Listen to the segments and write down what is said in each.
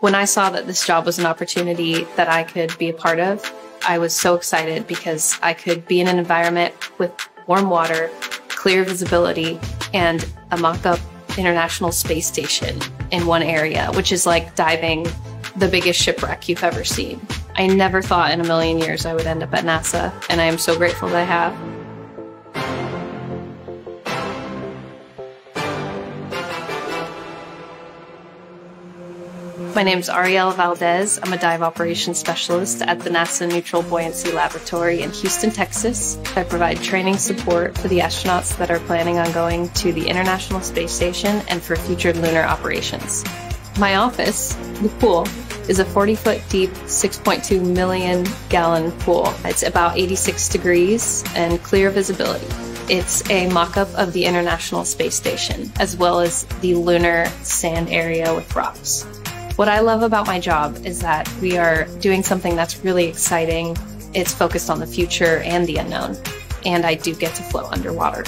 When I saw that this job was an opportunity that I could be a part of, I was so excited because I could be in an environment with warm water, clear visibility, and a mock-up International Space Station in one area, which is like diving the biggest shipwreck you've ever seen. I never thought in a million years I would end up at NASA, and I am so grateful that I have. My name is Arielle Valdez. I'm a dive operations specialist at the NASA Neutral Buoyancy Laboratory in Houston, Texas. I provide training support for the astronauts that are planning on going to the International Space Station and for future lunar operations. My office, the pool, is a 40-foot deep, 6.2 million gallon pool. It's about 86 degrees and clear visibility. It's a mock-up of the International Space Station, as well as the lunar sand area with rocks. What I love about my job is that we are doing something that's really exciting. It's focused on the future and the unknown, and I do get to float underwater.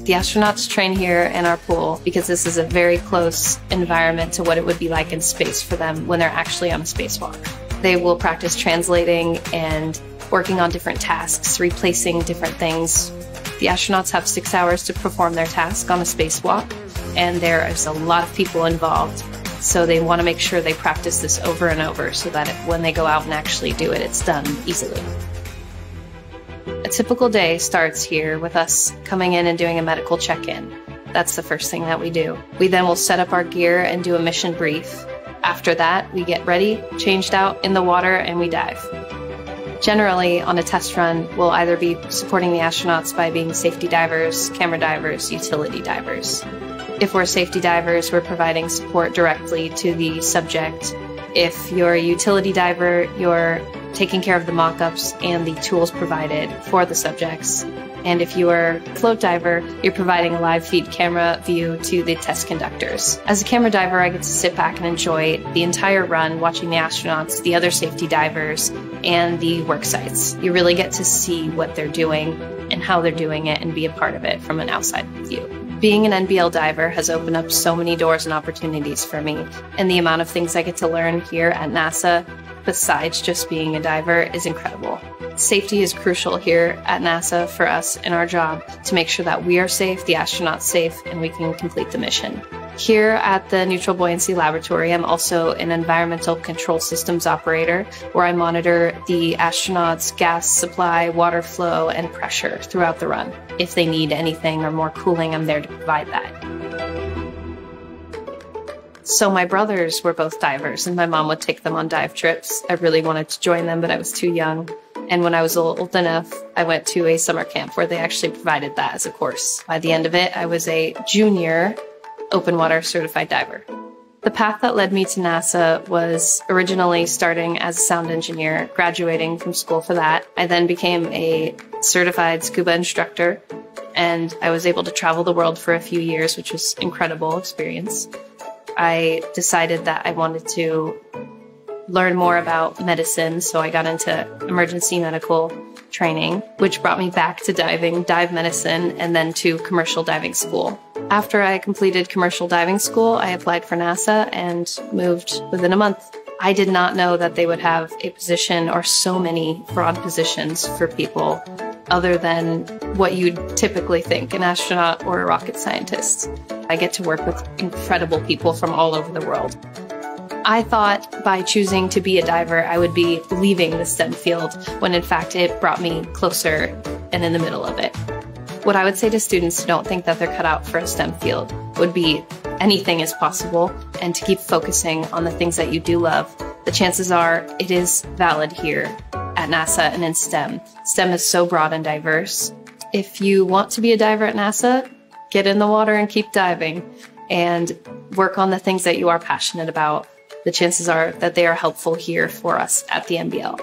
The astronauts train here in our pool because this is a very close environment to what it would be like in space for them when they're actually on a spacewalk. They will practice translating and working on different tasks, replacing different things. The astronauts have 6 hours to perform their task on a spacewalk, and there is a lot of people involved. So they want to make sure they practice this over and over so that when they go out and actually do it, it's done easily. A typical day starts here with us coming in and doing a medical check-in. That's the first thing that we do. We then will set up our gear and do a mission brief. After that, we get ready, changed out in the water, and we dive. Generally, on a test run, we'll either be supporting the astronauts by being safety divers, camera divers, utility divers. If we're safety divers, we're providing support directly to the subject. If you're a utility diver, you're taking care of the mock-ups and the tools provided for the subjects. And if you are a float diver, you're providing a live feed camera view to the test conductors. As a camera diver, I get to sit back and enjoy the entire run, watching the astronauts, the other safety divers, and the work sites. You really get to see what they're doing and how they're doing it and be a part of it from an outside view. Being an NBL diver has opened up so many doors and opportunities for me, and the amount of things I get to learn here at NASA, besides just being a diver, is incredible. Safety is crucial here at NASA for us in our job to make sure that we are safe, the astronauts safe, and we can complete the mission. Here at the Neutral Buoyancy Laboratory, I'm also an environmental control systems operator, where I monitor the astronauts' gas supply, water flow, and pressure throughout the run. If they need anything or more cooling, I'm there to provide that. So my brothers were both divers, and my mom would take them on dive trips. I really wanted to join them, but I was too young. And when I was old enough, I went to a summer camp where they actually provided that as a course. By the end of it, I was a junior open water certified diver. The path that led me to NASA was originally starting as a sound engineer, graduating from school for that. I then became a certified scuba instructor, and I was able to travel the world for a few years, which was an incredible experience. I decided that I wanted to learn more about medicine, so I got into emergency medical training, which brought me back to diving, dive medicine, and then to commercial diving school. After I completed commercial diving school, I applied for NASA and moved within a month. I did not know that they would have a position or so many broad positions for people other than what you'd typically think, an astronaut or a rocket scientist. I get to work with incredible people from all over the world. I thought by choosing to be a diver, I would be leaving the STEM field, when in fact it brought me closer and in the middle of it. What I would say to students who don't think that they're cut out for a STEM field would be anything is possible, and to keep focusing on the things that you do love. The chances are it is valid here at NASA and in STEM. STEM is so broad and diverse. If you want to be a diver at NASA, get in the water and keep diving and work on the things that you are passionate about. The chances are that they are helpful here for us at the NBL.